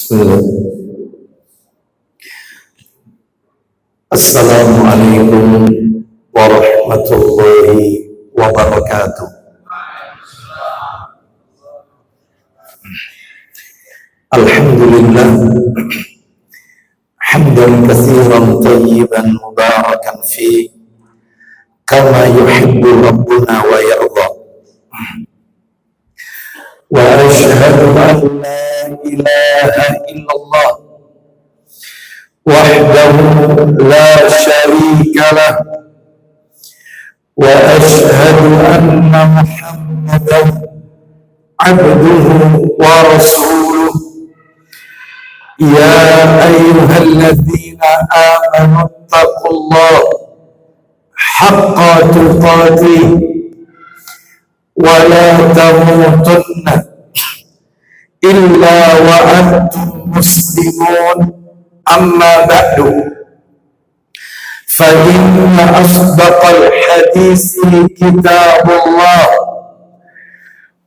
Bismillah. Assalamualaikum warahmatullahi wabarakatuh. Alhamdulillah hamdan katsiran tayyiban mubarakan fi kama yuhibbu rabbuna wa yarda. Wa ashhadu an la ilaha illallah wahdahu la syarika lah wa ashhadu anna Muhammadan abduhu wa rasuluh. Ya ayyuhalladzina amanu taqullaha haqqa tuqatih wa la tamutunna illa wa antum muslimun. Amma ba'du, fa inna asdaqal hadisi kitabullah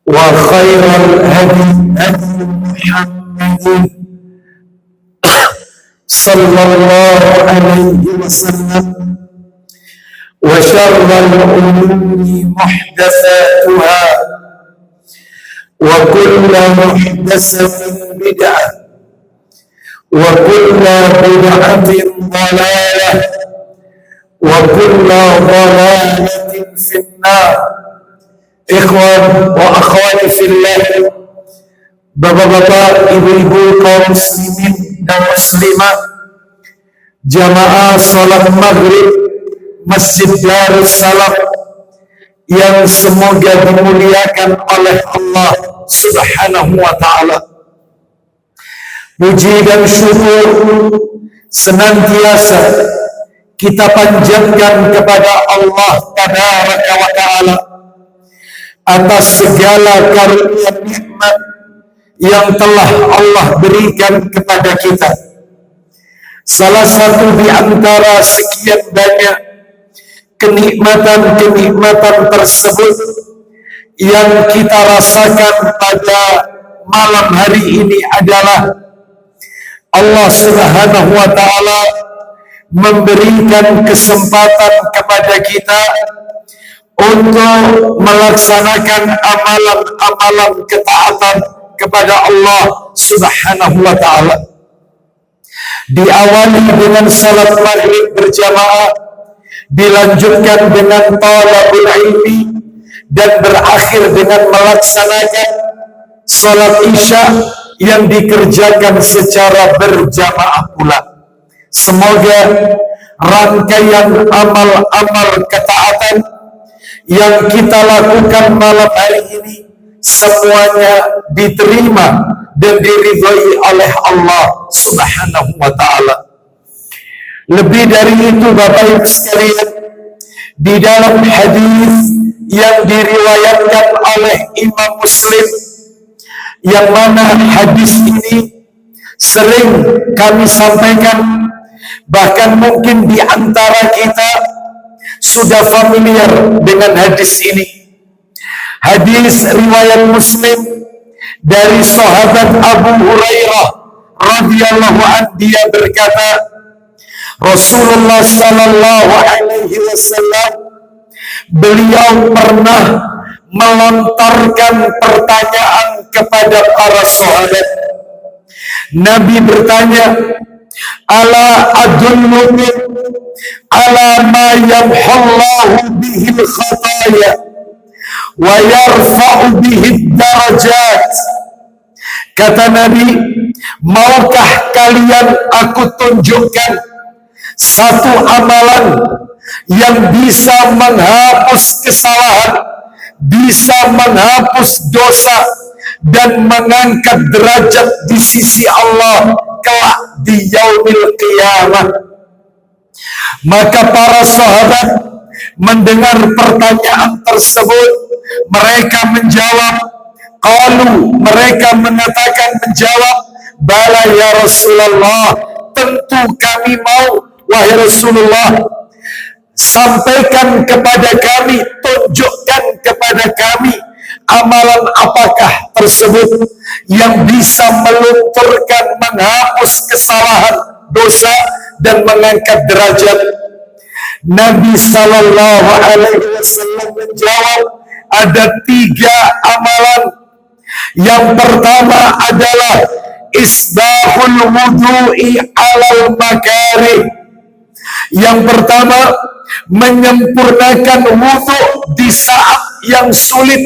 wa khairal hadi hadi Muhammadin sallallahu alaihi wasallam wa syarral umuri muhdatsatuha wa kullu muhdatsatin bid'ah wa kullu bid'atin dhalalah wa kullu dhalalatin finnar. Ikhwan wa akhwati fillah, bapak-bapak, ibu-ibu, kaum muslimin dan muslimat, jamaah salat maghrib Masjid Darussalam yang semoga dimuliakan oleh Allah Subhanahu wa ta'ala. Puji dan syukur senantiasa kita panjatkan kepada Allah Tabaraka wa ta'ala atas segala karunia nikmat yang telah Allah berikan kepada kita. Salah satu di antara sekian banyak kenikmatan-kenikmatan tersebut yang kita rasakan pada malam hari ini adalah Allah Subhanahu wa ta'ala memberikan kesempatan kepada kita untuk melaksanakan amalan-amalan ketaatan kepada Allah Subhanahu wa ta'ala. Diawali dengan salat maghrib berjamaah, dilanjutkan dengan talabul ilmi, dan berakhir dengan melaksanakan salat isya yang dikerjakan secara berjamaah pula. Semoga rangkaian amal-amal ketaatan yang kita lakukan malam hari ini semuanya diterima dan diridhai oleh Allah Subhanahu wa ta'ala. Lebih dari itu, Bapak Ibu sekalian, di dalam hadis yang diriwayatkan oleh Imam Muslim, yang mana hadis ini sering kami sampaikan, bahkan mungkin di antara kita sudah familiar dengan hadis ini. Hadis riwayat Muslim dari sahabat Abu Hurairah radhiyallahu anhu, dia berkata, Rasulullah sallallahu alaihi wasallam, beliau pernah melontarkan pertanyaan kepada para sahabat. Nabi bertanya, ala adullukum ala ma yamhullahu bihil khataya wa yarfa'u bihid darajat. Kata Nabi, maukah kalian aku tunjukkan satu amalan yang bisa menghapus kesalahan, bisa menghapus dosa, dan mengangkat derajat di sisi Allah kelak di yaumil qiyamah? Maka para sahabat mendengar pertanyaan tersebut, mereka menjawab, mereka mengatakan menjawab, bala ya Rasulullah, tentu kami mau, wahai Rasulullah, sampaikan kepada kami, tunjukkan kepada kami amalan apakah tersebut yang bisa melunturkan, menghapus kesalahan, dosa, dan mengangkat derajat? Nabi Sallallahu Alaihi Wasallam menjawab, ada 3 amalan. Yang pertama adalah isbahul wudu'i alal makarih. Yang pertama, menyempurnakan wudu di saat yang sulit.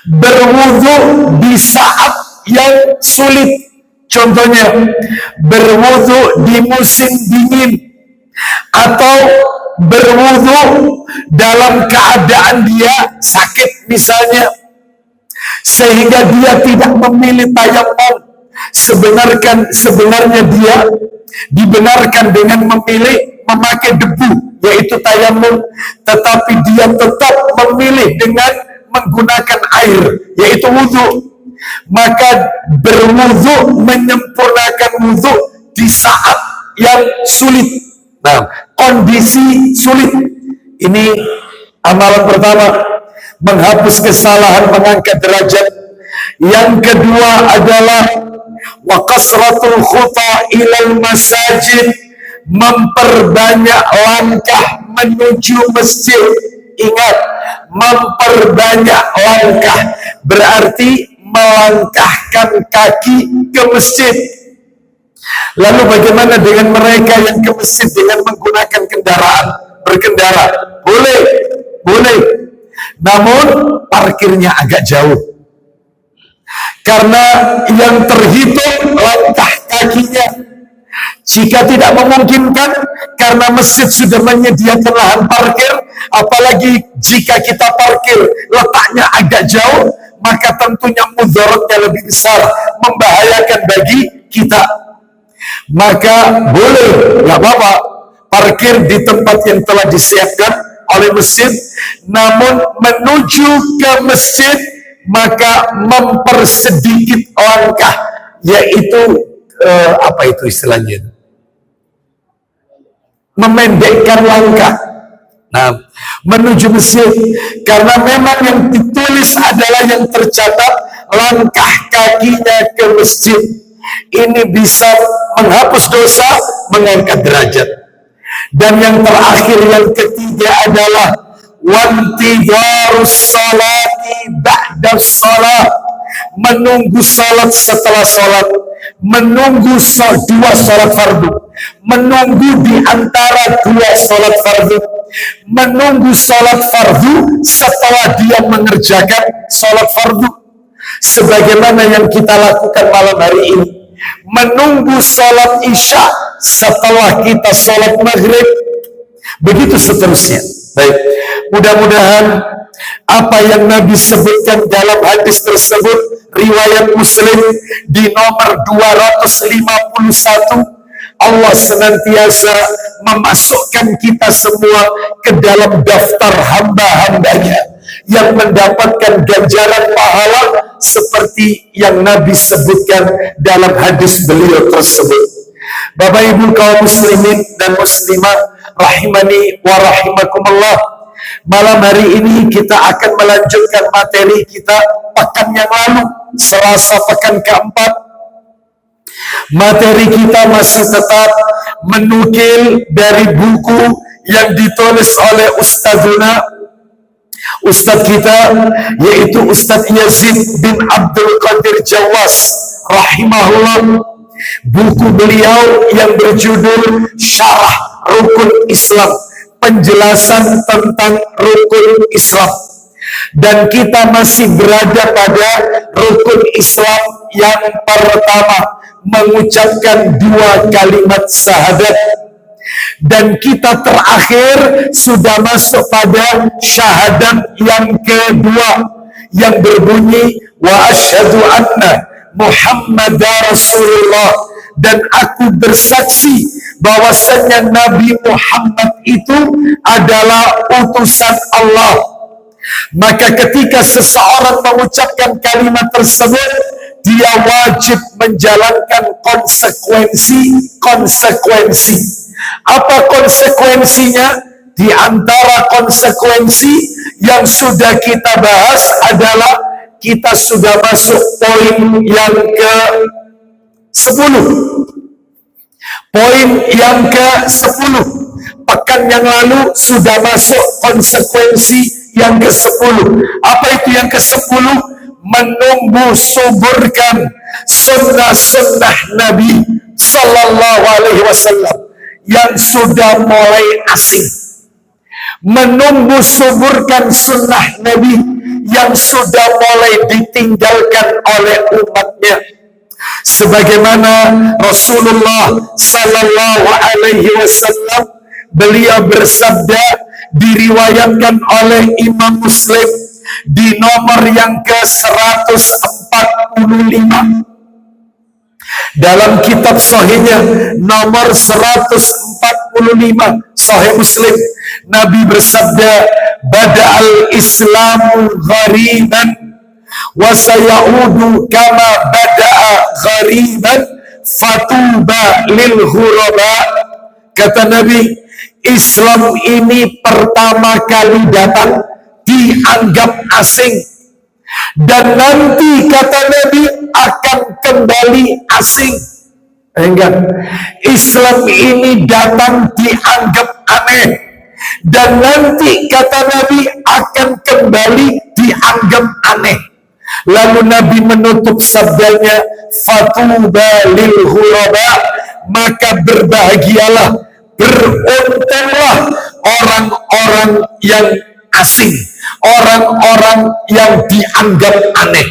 Berwudu di saat yang sulit. Contohnya, berwudu di musim dingin, atau berwudu dalam keadaan dia sakit misalnya, sehingga dia tidak memilih tayammum. Sebenarnya dia dibenarkan dengan memilih memakai debu, yaitu tayammum, tetapi dia tetap memilih dengan menggunakan air, yaitu wudu. Maka berwudu, menyempurnakan wudu di saat yang sulit. Nah, kondisi sulit ini amalan pertama, menghapus kesalahan, mengangkat derajat. Yang kedua adalah wa kasratul khuta ilal masajid, memperbanyak langkah menuju masjid. Ingat, memperbanyak langkah berarti melangkahkan kaki ke masjid. Lalu bagaimana dengan mereka yang ke masjid dengan menggunakan kendaraan, berkendara? Boleh. Namun parkirnya agak jauh. Karena yang terhitung langkah kakinya. Jika tidak memungkinkan karena masjid sudah menyediakan lahan parkir, apalagi jika kita parkir letaknya agak jauh, maka tentunya mudaratnya lebih besar, membahayakan bagi kita. Maka boleh, nggak apa-apa, parkir di tempat yang telah disiapkan oleh masjid, namun menuju ke masjid maka mempersedikit langkah, yaitu apa itu istilahnya? Memendekkan langkah. Nah, menuju masjid, karena memang yang ditulis adalah yang tercatat langkah kakinya ke masjid. Ini bisa menghapus dosa, mengangkat derajat. Dan yang terakhir, yang ketiga adalah wantidharus salati ba'da salat, menunggu salat setelah salat, menunggu 2 salat fardu, menunggu di antara 2 salat fardu, menunggu salat fardu setelah dia mengerjakan salat fardu, sebagaimana yang kita lakukan malam hari ini, menunggu salat isya setelah kita salat maghrib, begitu seterusnya. Baik, mudah-mudahan apa yang Nabi sebutkan dalam hadis tersebut, riwayat Muslim di nomor 251, Allah senantiasa memasukkan kita semua ke dalam daftar hamba-hambanya yang mendapatkan ganjaran pahala seperti yang Nabi sebutkan dalam hadis beliau tersebut. Bapak Ibu kaum muslimin dan muslimah rahimani wa rahimakumullah, malam hari ini kita akan melanjutkan materi kita pekan yang lalu, Selasa pekan keempat. Materi kita masih tetap menukil dari buku yang ditulis oleh Ustadz kita, yaitu Ustadz Yazid bin Abdul Qadir Jawas rahimahullah. Buku beliau yang berjudul Syarah Rukun Islam, penjelasan tentang rukun Islam. Dan kita masih berada pada rukun Islam yang pertama, mengucapkan 2 kalimat syahadat. Dan kita terakhir sudah masuk pada syahadat yang kedua, yang berbunyi wa asyhadu anna Muhammadar Rasulullah, dan aku bersaksi bahwasanya Nabi Muhammad itu adalah utusan Allah. Maka ketika seseorang mengucapkan kalimat tersebut, dia wajib menjalankan konsekuensi. Apa konsekuensinya? Di antara konsekuensi yang sudah kita bahas adalah kita sudah masuk poin yang ke-10. Poin yang ke-10. Pekan yang lalu sudah masuk konsekuensi yang ke-10. Apa itu yang ke-10? Menumbuh suburkan sunnah-sunnah Nabi Sallallahu Alaihi Wasallam yang sudah mulai asing. Menumbuh suburkan sunnah Nabi yang sudah mulai ditinggalkan oleh umatnya. Sebagaimana Rasulullah Sallallahu Alaihi Wasallam, beliau bersabda, diriwayatkan oleh Imam Muslim di nomor yang ke-145 dalam kitab sahihnya nomor 145 Sahih Muslim. Nabi bersabda, bada'al islamu ghariban wa sayaudu kama bada'a ghariban fatuba lil ghuraba. Kata Nabi, Islam ini pertama kali datang dianggap asing, dan nanti kata Nabi akan kembali asing. Enggak, Islam ini datang dianggap aneh, dan nanti kata Nabi akan kembali dianggap aneh. Lalu Nabi menutup sabdanya, fatuba lil ghuraba, maka berbahagialah, beruntunglah orang-orang yang asing, orang-orang yang dianggap aneh.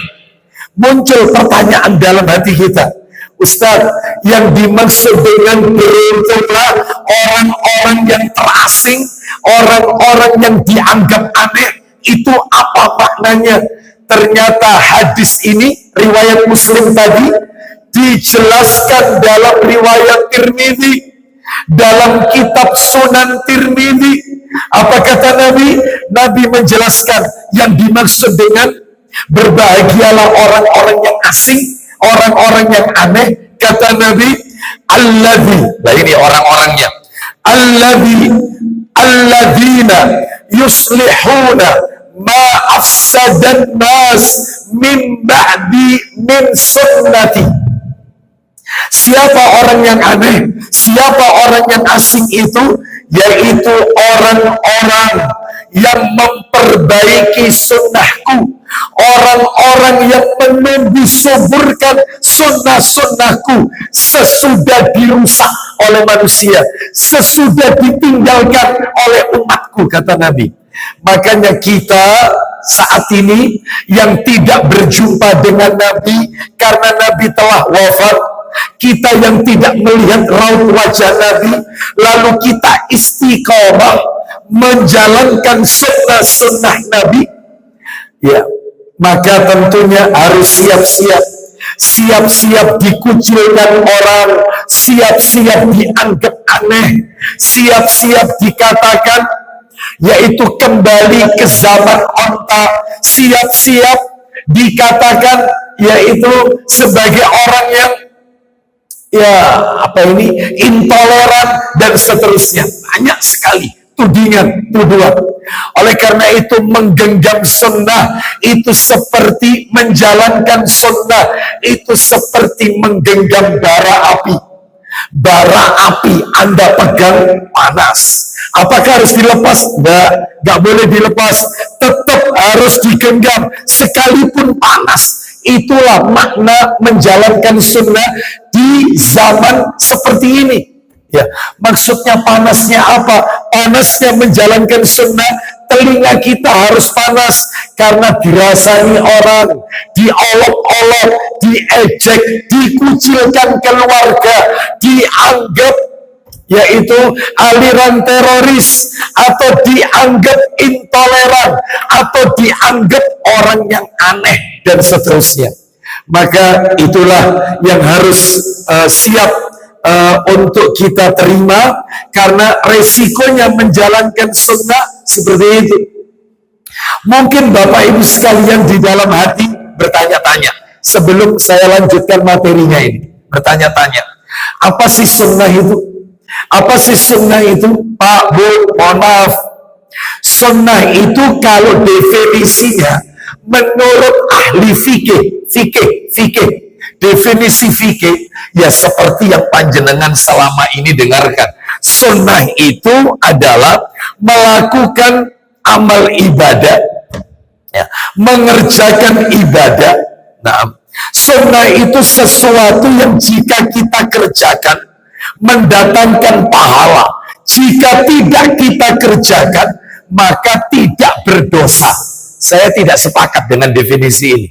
Muncul pertanyaan dalam hati kita, Ustaz, yang dimaksud dengan beruntunglah orang-orang yang terasing, orang-orang yang dianggap aneh, itu apa maknanya? Ternyata hadis ini, riwayat Muslim tadi, dijelaskan dalam riwayat Tirmidzi, dalam kitab Sunan Tirmidzi. Apa kata Nabi? Nabi menjelaskan yang dimaksud dengan berbahagialah orang-orang yang asing, orang-orang yang aneh. Kata Nabi, alladzi, nah ini orang-orangnya, alladzina yuslihuna ma afsadan nas min ba'di min sunnati. Siapa orang yang aneh, siapa orang yang asing itu? Yaitu orang-orang yang memperbaiki sunnahku, orang-orang yang menumbuh suburkan sunnah-sunnahku sesudah dirusak oleh manusia, sesudah ditinggalkan oleh umatku, kata Nabi. Makanya kita saat ini yang tidak berjumpa dengan Nabi karena Nabi telah wafat, kita yang tidak melihat raut wajah Nabi, lalu kita istiqomah menjalankan sunnah-sunnah Nabi, ya, maka tentunya harus siap-siap, siap-siap dikucilkan orang, siap-siap dianggap aneh, siap-siap dikatakan, yaitu kembali ke zaman onta, siap-siap dikatakan, yaitu sebagai orang yang intoleran dan seterusnya. Banyak sekali tudingan, tuduhan. Oleh karena itu, menggenggam sunnah itu seperti menjalankan sunnah, itu seperti menggenggam bara api. Bara api Anda pegang panas. Apakah harus dilepas? Nggak boleh dilepas. Tetap harus digenggam sekalipun panas. Itulah makna menjalankan sunnah di zaman seperti ini. Ya, maksudnya panasnya apa? Panasnya menjalankan sunnah, telinga kita harus panas karena dirasani orang, diolok-olok, diejek, dikucilkan keluarga, dianggap yaitu aliran teroris, atau dianggap intoleran, atau dianggap orang yang aneh dan seterusnya. Maka itulah yang harus siap untuk kita terima, karena resikonya menjalankan sunnah seperti itu. Mungkin Bapak Ibu sekalian di dalam hati bertanya-tanya, sebelum saya lanjutkan materinya ini, bertanya-tanya, apa sih sunnah itu? Apa sih sunnah itu? Pak, Bu, mohon maaf, Sunnah itu kalau definisinya menurut ahli fikih, definisi fikih ya seperti yang panjenengan selama ini dengarkan. Sunnah itu adalah melakukan amal ibadah, ya, mengerjakan ibadah. Nah, sunnah itu sesuatu yang jika kita kerjakan mendatangkan pahala. Jika tidak kita kerjakan, maka tidak berdosa. Saya tidak sepakat dengan definisi ini.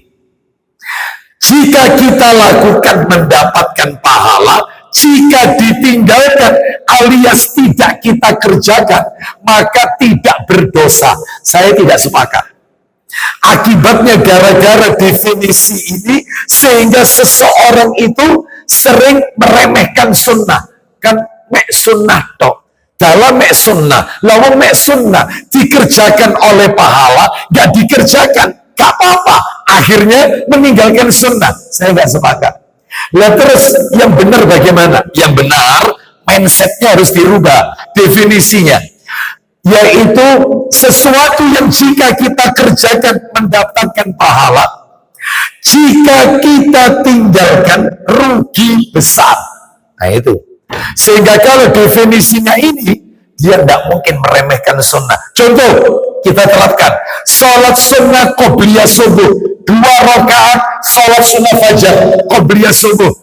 Jika kita lakukan mendapatkan pahala, jika ditinggalkan alias tidak kita kerjakan, maka tidak berdosa. Saya tidak sepakat. Akibatnya gara-gara definisi ini, sehingga seseorang itu sering meremehkan sunnah. Kan mek sunnah tok. Dalam mek sunnah, lawan mek sunnah dikerjakan oleh pahala, gak dikerjakan, gak apa-apa. Akhirnya meninggalkan sunnah. Saya gak sepakat. Lah terus yang benar bagaimana? Yang benar mindsetnya harus dirubah, definisinya, yaitu sesuatu yang jika kita kerjakan mendapatkan pahala, jika kita tinggalkan rugi besar. Nah itu. Sehingga kalau definisinya ini, dia tidak mungkin meremehkan sunnah. Contoh, kita terapkan sholat sunnah qobliyah subuh, 2 rakaat sholat sunnah fajar qobliyah subuh.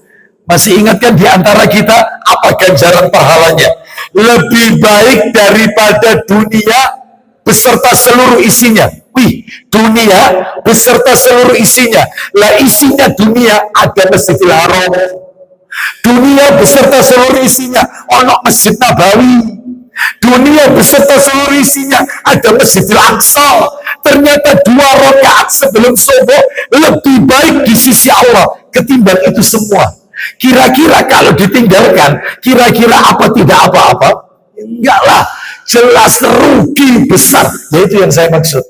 Masih ingatkan di antara kita apa ganjaran pahalanya? Lebih baik daripada dunia beserta seluruh isinya. Wih, dunia beserta seluruh isinya. Lah isinya dunia ada Masjidil Haram. Dunia beserta seluruh isinya ono Masjid Nabawi. Dunia beserta seluruh isinya ada Masjidil Aqsa. Ternyata 2 rakaat sebelum subuh lebih baik di sisi Allah ketimbang itu semua. Kira-kira kalau ditinggalkan, kira-kira apa tidak apa-apa? Enggak lah, jelas rugi besar. Yaitu yang saya maksud.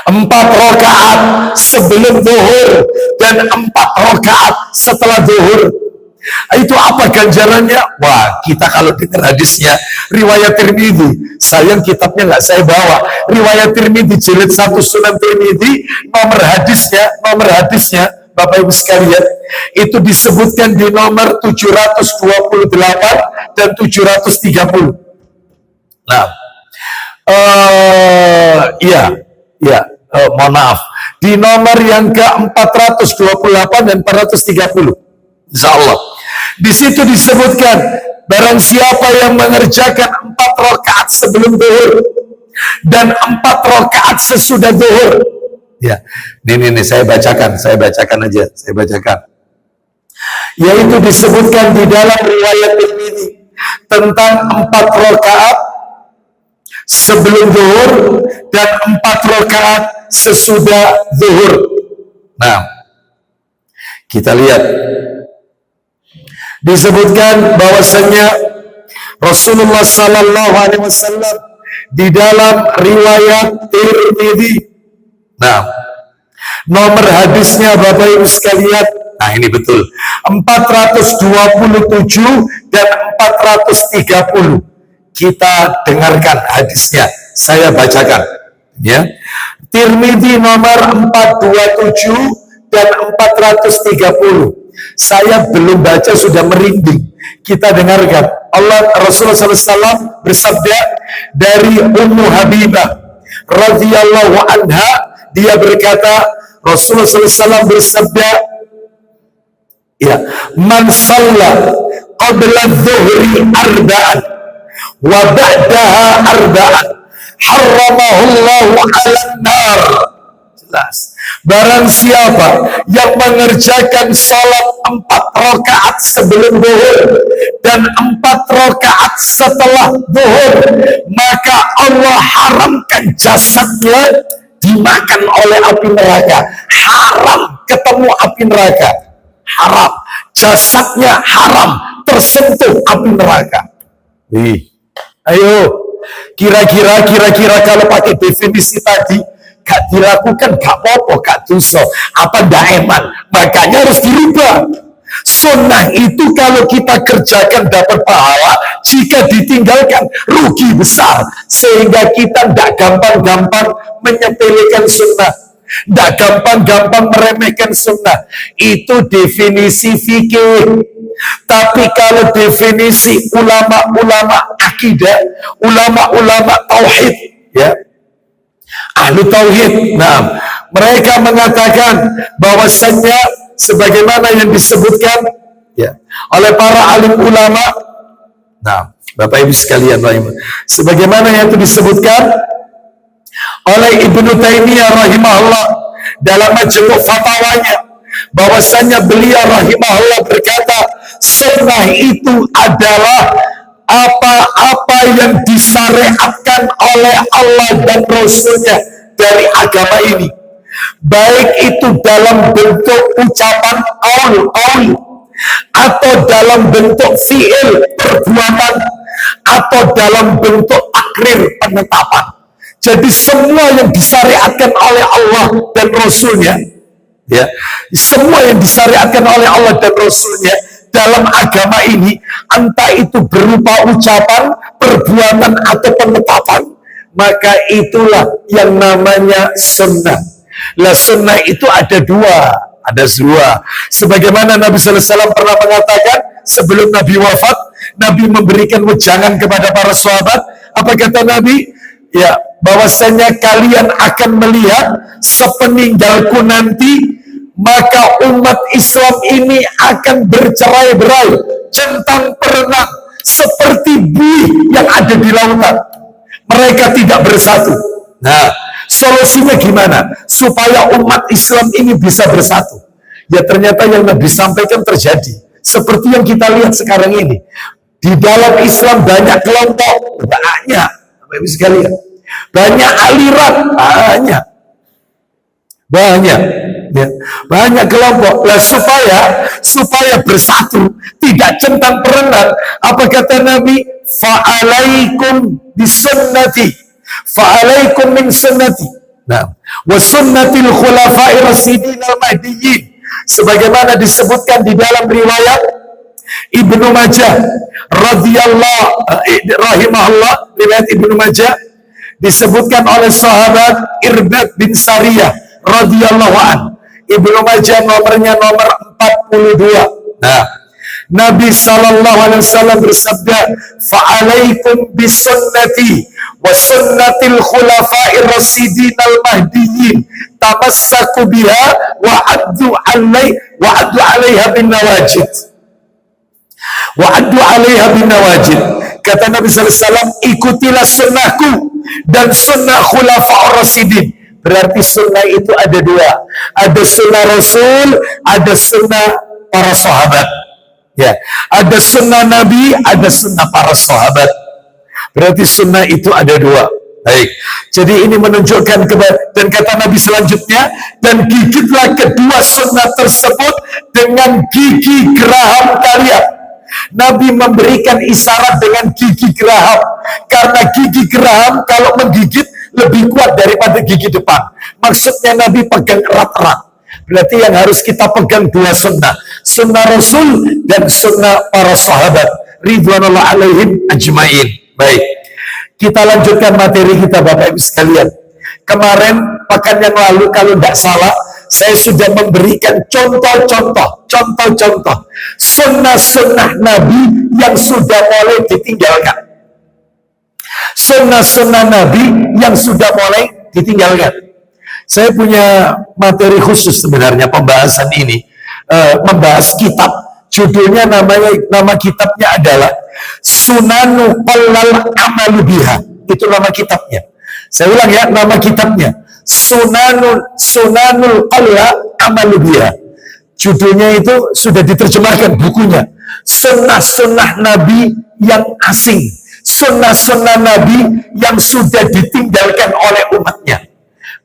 4 rakaat sebelum zuhur dan 4 rakaat setelah zuhur. Itu apa ganjarannya? Wah, kita kalau dengar hadisnya riwayat Tirmidzi, sayang kitabnya nggak saya bawa. Riwayat Tirmidzi jilid 1 Sunan Tirmidzi, nomor hadisnya Bapak Ibu sekalian, itu disebutkan di nomor 728 dan 730. Nah, mohon maaf, di nomor yang ke-428 dan 430, insya Allah. Di situ disebutkan, barang siapa yang mengerjakan 4 rakaat sebelum zuhur dan 4 rakaat sesudah zuhur. Ya, ini saya bacakan aja. Yaitu disebutkan di dalam riwayat Tirmidzi tentang 4 rakaat sebelum zuhur dan 4 rakaat sesudah zuhur. Nah, kita lihat. Disebutkan bahwasanya Rasulullah Sallallahu Alaihi Wasallam di dalam riwayat Tirmidzi. Nah, nomor hadisnya Bapak Ibu sekalian. Nah ini betul 427 dan 430. Kita dengarkan hadisnya. Saya bacakan. Ya, Tirmidzi nomor 427 dan 430. Saya belum baca sudah merinding. Kita dengarkan. Rasulullah SAW bersabda dari Ummu Habibah radhiyallahu anha, dia berkata, Rasulullah SAW bersabda, ya, man shalla qabla dhuhri arba'an wa ba'daha arba'an harramahullahu 'alan nar. Jelas. Barang siapa yang mengerjakan sholat 4 rakaat sebelum zuhur dan 4 rakaat setelah zuhur, maka Allah haramkan jasadnya dimakan oleh api neraka. Haram ketemu api neraka. Haram. Jasadnya haram tersentuh api neraka. Ayo, kira-kira kalau pakai definisi tadi, gak dilakukan, gak apa-apa, gak dosa. Apa ndak eman? Makanya harus dirubah. Sunnah itu kalau kita kerjakan dapat pahala, jika ditinggalkan rugi besar, sehingga kita tidak gampang-gampang menyepelekan sunnah, tidak gampang-gampang meremehkan sunnah. Itu definisi fikih. Tapi kalau definisi ulama-ulama akidah, ulama-ulama tauhid, ya, ahlu tauhid, nah, mereka mengatakan bahwasannya sebagaimana yang disebutkan, ya, oleh para alim ulama. Nah, Bapak Ibu sekalian, sebagaimana yang itu disebutkan oleh Ibnu Taimiyah rahimahullah dalam majmu' fatwanya, bahwasanya beliau rahimahullah berkata, sunnah itu adalah apa-apa yang disyariatkan oleh Allah dan Rasulnya dari agama ini, baik itu dalam bentuk ucapan qaul atau dalam bentuk fi'il perbuatan atau dalam bentuk takrir penetapan. Jadi semua yang disyariatkan oleh Allah dan Rasulnya, ya, semua yang disyariatkan oleh Allah dan Rasulnya dalam agama ini, entah itu berupa ucapan, perbuatan atau penetapan, maka itulah yang namanya sunnah. Lah sunnah itu ada dua. Sebagaimana Nabi sallallahu alaihi wasallam pernah mengatakan sebelum Nabi wafat, Nabi memberikan wejangan kepada para sahabat. Apa kata Nabi? Ya, bahwasanya kalian akan melihat sepeninggalku nanti, maka umat Islam ini akan bercerai-berai, centang perenang seperti buih yang ada di lautan. Mereka tidak bersatu. Nah, solusinya gimana supaya umat Islam ini bisa bersatu? Ya, ternyata yang Nabi sampaikan terjadi seperti yang kita lihat sekarang ini. Di dalam Islam banyak kelompok, banyak, Bapak Ibu sekalian, banyak aliran, banyak kelompok. Lah supaya bersatu, tidak centang perenang, apa kata Nabi? Fa'alaikum bisunnati, fa'alaikum min sunnati, nah, wa sunnatil khulafa'ir rasyidin al-mahdiyyin, sebagaimana disebutkan di dalam riwayat Ibnu Majah radhiyallahu rahimahullah, riwayat Ibnu Majah, disebutkan oleh sahabat Irbad bin Sariyah radhiyallahu an. Ibnu Majah nomornya nomor 42. Nah, Nabi sallallahu alaihi wasallam bersabda, "Fa'alaikum bisunnati wa sunnatil khulafa'ir rasyidin al-mahdiyyin, tamassaku biha wa addu 'alaiha bin nawajid." Wa'addu 'alaiha bin nawajid. Kata Nabi sallallahu alaihi wasallam, ikutilah sunnahku dan sunnah khulafa'ur rasyidin. Berarti sunnah itu ada dua. Ada sunnah Rasul, ada sunnah para sahabat. Ya, ada sunnah Nabi, ada sunnah para sahabat. Berarti sunnah itu ada dua. Baik. Jadi ini menunjukkan dan kata Nabi selanjutnya, dan gigitlah kedua sunnah tersebut dengan gigi geraham kalian. Nabi memberikan isyarat dengan gigi geraham, karena gigi geraham kalau menggigit lebih kuat daripada gigi depan. Maksudnya Nabi pegang erat-erat. Berarti yang harus kita pegang dua sunnah, sunnah Rasul dan sunnah para sahabat ridwanullah alaihim ajmain. Baik, kita lanjutkan materi kita Bapak Ibu sekalian. Kemarin pekan yang lalu kalau tidak salah, saya sudah memberikan contoh-contoh sunnah-sunnah Nabi yang sudah mulai ditinggalkan. Sunnah-sunnah Nabi yang sudah mulai ditinggalkan. Saya punya materi khusus sebenarnya pembahasan ini, membahas kitab. Judulnya nama kitabnya adalah Sunanu Qallal Amalu Biha. Itu nama kitabnya. Saya ulang ya, nama kitabnya Sunanul Qallal Amalu Biha. Judulnya itu sudah diterjemahkan bukunya. Sunnah-sunnah Nabi yang asing, sunnah-sunnah Nabi yang sudah ditinggalkan oleh umatnya.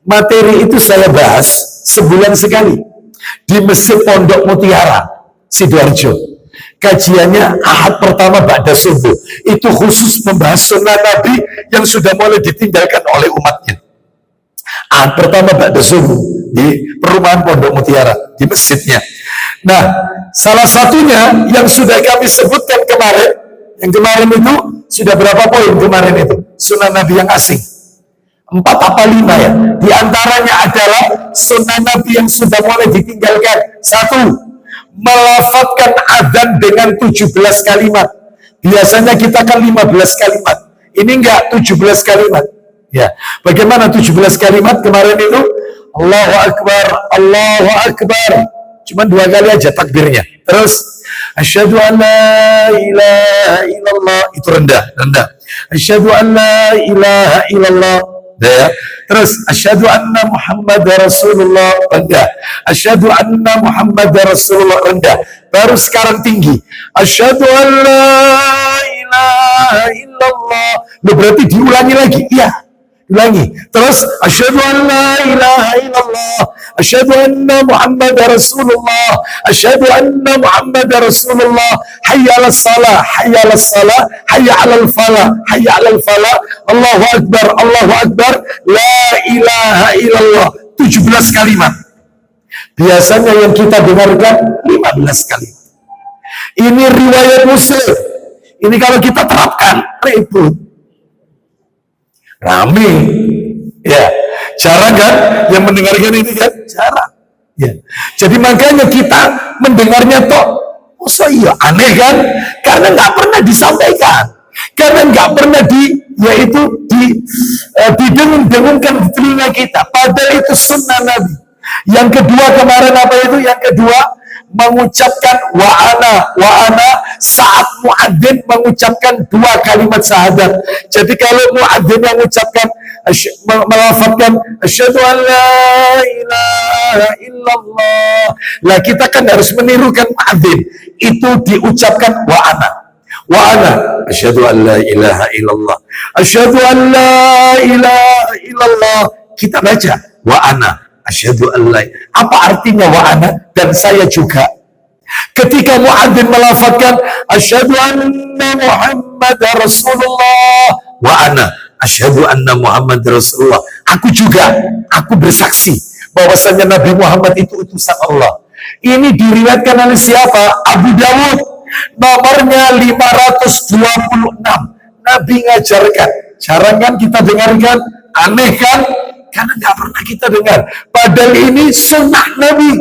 Materi itu saya bahas sebulan sekali di Masjid Pondok Mutiara, Sidoarjo. Kajiannya Ahad pertama ba'da subuh. Itu khusus membahas sunnah Nabi yang sudah mulai ditinggalkan oleh umatnya. Ahad pertama ba'da subuh di perumahan Pondok Mutiara, di masjidnya. Nah, salah satunya yang sudah kami sebutkan kemarin, Yang kemarin itu sudah berapa poin kemarin itu? Sunnah Nabi yang asing. 4 apa 5 ya? Di antaranya adalah sunnah Nabi yang sudah mulai ditinggalkan. 1, melafadzkan adzan dengan 17 kalimat. Biasanya kita kan 15 kalimat. Ini enggak 17 kalimat. Ya, bagaimana 17 kalimat kemarin itu? Allahu Akbar, Allahu Akbar. Cuma 2 kali aja takbirnya. Terus asyhadu an la ilaha illallah, itu rendah. Asyhadu an la ilaha illallah. Ya. Terus asyhadu anna Muhammadar Rasulullah, rendah. Asyhadu anna Muhammadar Rasulullah, rendah. Baru sekarang tinggi. Asyhadu an la ilaha illallah. Loh, berarti diulangi lagi. Iya. Ulangi. Terus asyhadu an la ilaha illallah, asyhadu anna Muhammadar Rasulullah, asyhadu anna Muhammadar Rasulullah, hayya 'alas salah, hayya 'alas salah, hayya 'alal falah, hayya 'alal falah, Allahu akbar, Allahu akbar, la ilaha illallah. 17 kalimat. Biasanya yang kita dengarkan 15 kalimat. Ini riwayat Muslim. Ini kalau kita terapkan ribut. Rame, ya, jarang kan yang mendengarkan ini kan, jarang, ya. Jadi makanya kita mendengarnya toh, masa iya aneh kan, karena nggak pernah disampaikan, karena nggak pernah didengung-dengungkan di telinga kita. Padahal itu sunnah Nabi. Yang kedua kemarin apa itu? Yang kedua mengucapkan wa'ana saat muadzin mengucapkan 2 kalimat syahadat. Jadi kalau muadzin yang mengucapkan melafadzkan asyhadu an la ilaha illallah, lah kita kan harus menirukan muadzin, itu diucapkan wa'ana asyhadu an la ilaha illallah, asyhadu an la ilaha illallah, kita baca wa'ana asyhadu an la. Apa artinya wa'ana? Dan saya juga ketika muadzin melafadzkan asyhadu anna Muhammadar Rasulullah wa ana asyhadu anna Muhammadar Rasulullah, aku bersaksi bahwasanya Nabi Muhammad itu utusan Allah. Ini diriwayatkan oleh siapa? Abu Dawud, nomornya 526. Nabi ngajarkan, jarang kan kita dengarkan, aneh kan? Karena nggak pernah kita dengar. Padahal ini sunnah Nabi.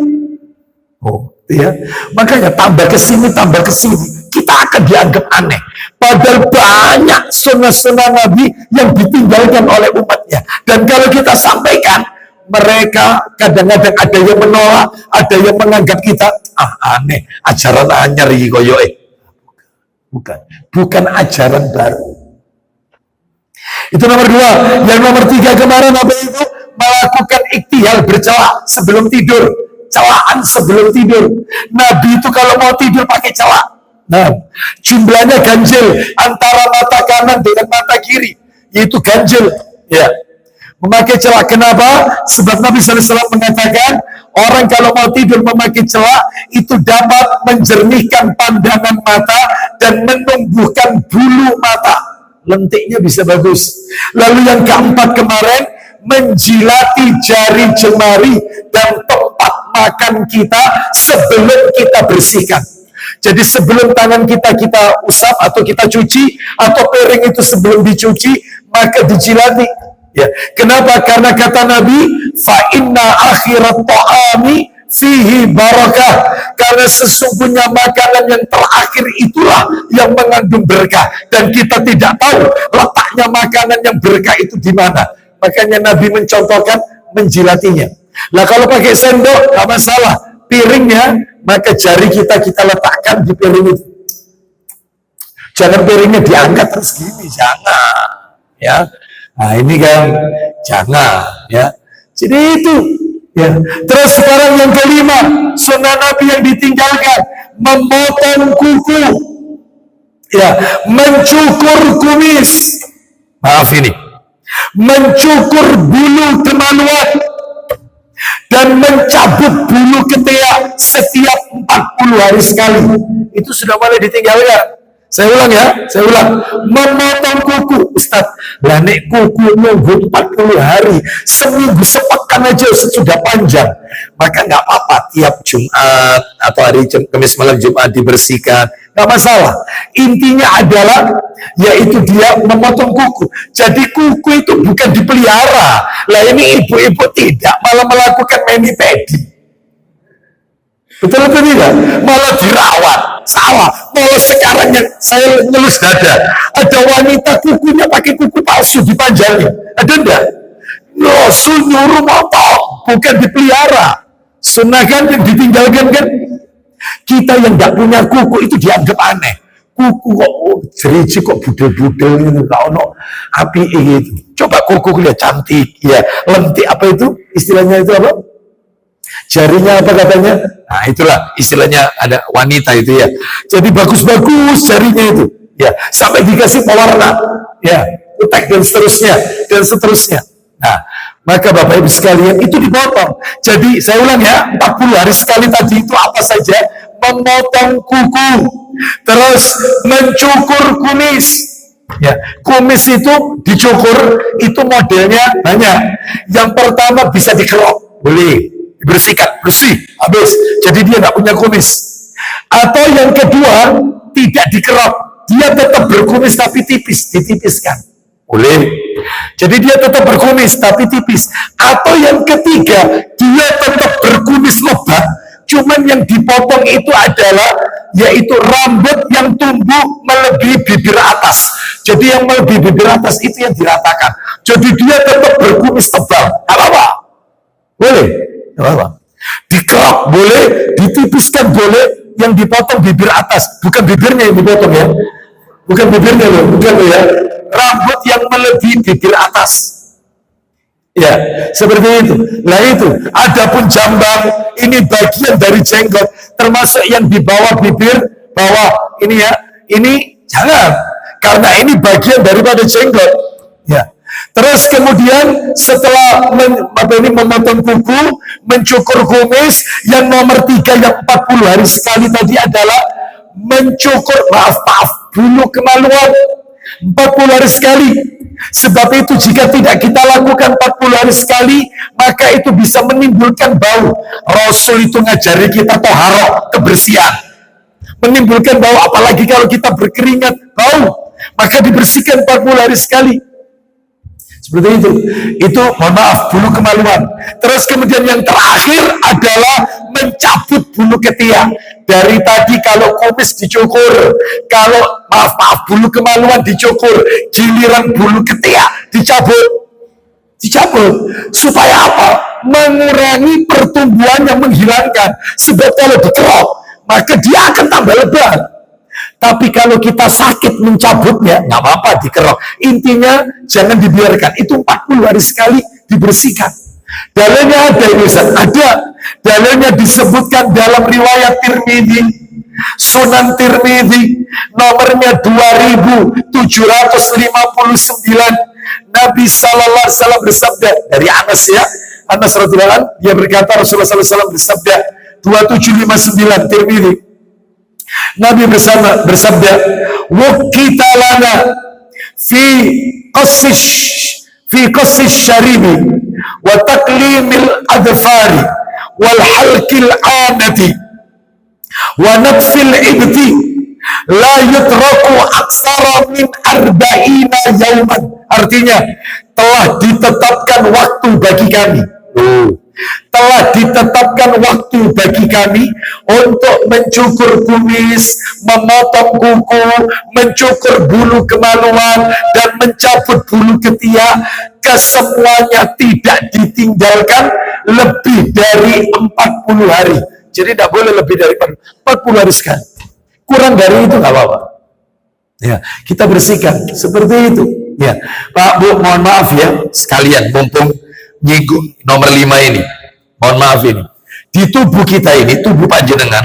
Oh, ya. Makanya tambah ke sini, kita akan dianggap aneh. Padahal banyak sunnah-sunnah Nabi yang ditinggalkan oleh umatnya. Dan kalau kita sampaikan, mereka kadang-kadang ada yang menolak, ada yang menganggap kita aneh, ajaran anyar iki koyo bukan ajaran baru. Itu nomor 2. Yang nomor 3 kemarin apa itu? Melakukan iktihal bercelak sebelum tidur. Celaan sebelum tidur. Nabi itu kalau mau tidur pakai celak. Nah, jumlahnya ganjil antara mata kanan dengan mata kiri, yaitu ganjil. Ya, memakai celak. Kenapa? Sebab Nabi SAW mengatakan orang kalau mau tidur memakai celak itu dapat menjernihkan pandangan mata dan menumbuhkan bulu mata. Lentiknya bisa bagus. Lalu yang keempat kemarin, menjilati jari jemari dan tempat makan kita sebelum kita bersihkan. Jadi sebelum tangan kita usap atau kita cuci, atau piring itu sebelum dicuci, maka dijilati. Ya. Kenapa? Karena kata Nabi, fa inna akhirat ta'ami fihi barakah, karena sesungguhnya makanan yang terakhir itulah yang mengandung berkah, dan kita tidak tahu letaknya makanan yang berkah itu di mana. Makanya Nabi mencontohkan menjilatinya. Nah kalau pakai sendok nggak masalah, piringnya maka jari kita letakkan di piring itu. Jangan piringnya diangkat terus gini, jangan. Ya, nah ini kan jangan. Ya, jadi itu. Ya. Terus sekarang yang kelima, sunnah Nabi yang ditinggalkan, memotong kuku, ya, mencukur kumis, maaf ini, mencukur bulu kemaluan, dan mencabut bulu ketiak setiap 40 hari sekali. Itu sudah mulai ditinggalkan. Saya ulang, memotong kuku. Ustaz, lah nek kuku nunggu 40 hari, seminggu sepekan aja sudah panjang. Maka nggak apa-apa, tiap Jumat atau hari Kamis malam Jumat dibersihkan, nggak masalah. Intinya adalah yaitu dia memotong kuku. Jadi kuku itu bukan dipelihara. Lah ini ibu-ibu tidak, malah melakukan mani-pedi. Betul atau tidak? Malah dirawat. Salah. Malah sekarang yang saya ngelus dada, ada wanita kukunya pakai kuku palsu dipanjangin. Ada enggak? Rasul nyuruh motong, bukan dipelihara. Sunnah kan yang ditinggalkan kan? Kita yang nggak punya kuku itu dianggap aneh. Kuku kok jeriji kok budel-budel gitu, kau no api gitu. Coba kuku lihat cantik, ya lentik apa itu istilahnya itu apa? Jarinya apa katanya? Nah itulah istilahnya ada wanita itu ya. Jadi bagus-bagus jarinya itu, ya sampai dikasih pewarna, ya utek dan seterusnya dan seterusnya. Nah maka Bapak Ibu sekalian itu dipotong. Jadi saya ulang ya, 40 hari sekali tadi itu apa saja? Memotong kuku, terus mencukur kumis. Ya, kumis itu dicukur itu modelnya banyak. Yang pertama bisa dikerok, boleh dibersihkan, bersih, habis. Jadi dia nggak punya kumis. Atau yang kedua tidak dikerok, dia tetap berkumis tapi tipis, ditipiskan. Boleh. Jadi dia tetap berkumis tapi tipis. Atau yang ketiga, dia tetap berkumis lebat, cuman yang dipotong itu adalah yaitu rambut yang tumbuh melebihi bibir atas. Jadi yang melebihi bibir atas itu yang diratakan. Jadi dia tetap berkumis tebal. Apa-apa? Boleh. Apa-apa? Dikerok boleh, ditipiskan boleh, yang dipotong bibir atas, bukan bibirnya yang dipotong ya. Bukan bibirnya loh, bukan loh ya. Rambut yang melebihi bibir atas. Ya, seperti itu. Nah itu, adapun jambang, ini bagian dari jenggot, termasuk yang di bawah bibir, bawah ini ya, ini jangan, karena ini bagian daripada jenggot. Ya. Terus kemudian setelah memotong kuku, mencukur kumis, yang nomor 3 yang 40 hari sekali tadi adalah mencukur, maaf, bulu kemaluan. 40 hari sekali. Sebab itu jika tidak kita lakukan 40 hari sekali, maka itu bisa menimbulkan bau. Rasul itu ngajari kita toharo, kebersihan. Menimbulkan bau, apalagi kalau kita berkeringat, bau. Maka dibersihkan 40 hari sekali. Seperti itu. Itu mohon maaf, bulu kemaluan. Terus kemudian yang terakhir adalah mencabut bulu ketiak. Dari tadi kalau kumis dicukur, kalau maaf bulu kemaluan dicukur, giliran bulu ketiak dicabut. Supaya apa? Mengurangi pertumbuhan yang menghilangkan. Sebab kalau dikerok, maka dia akan tambah lebat. Tapi kalau kita sakit mencabutnya, nggak apa-apa dikerok. Intinya jangan dibiarkan. Itu 40 hari sekali dibersihkan. Dalilnya ada ini, ada. Dalilnya disebutkan dalam riwayat Tirmidzi, Sunan Tirmidzi, nomornya 2759. Nabi Sallallahu Alaihi Wasallam bersabda dari Anas ya, Anas radhiyallahu anhu, dia berkata Rasulullah Sallallahu Alaihi Wasallam bersabda 2759 Tirmidzi. Nabi bersabda, "Wukita lana fi qassish syaribi wa taqlimil adfari wal halqil anati wa natfil ibti la yutraku aksara min arba'ina yauman." Artinya telah ditetapkan waktu bagi kami. Telah ditetapkan waktu bagi kami untuk mencukur kumis, memotong kuku, mencukur bulu kemaluan, dan mencabut bulu ketiak. Kesemuanya tidak ditinggalkan lebih dari 40 hari. Jadi tidak boleh lebih dari 40 hari sekali. Kurang dari itu nggak apa-apa. Ya, kita bersihkan seperti itu. Ya, Pak Bu, mohon maaf ya sekalian, mumpung nyinggung nomor 5 ini. Mohon maaf ini. Di tubuh kita ini, tubuh panjenengan,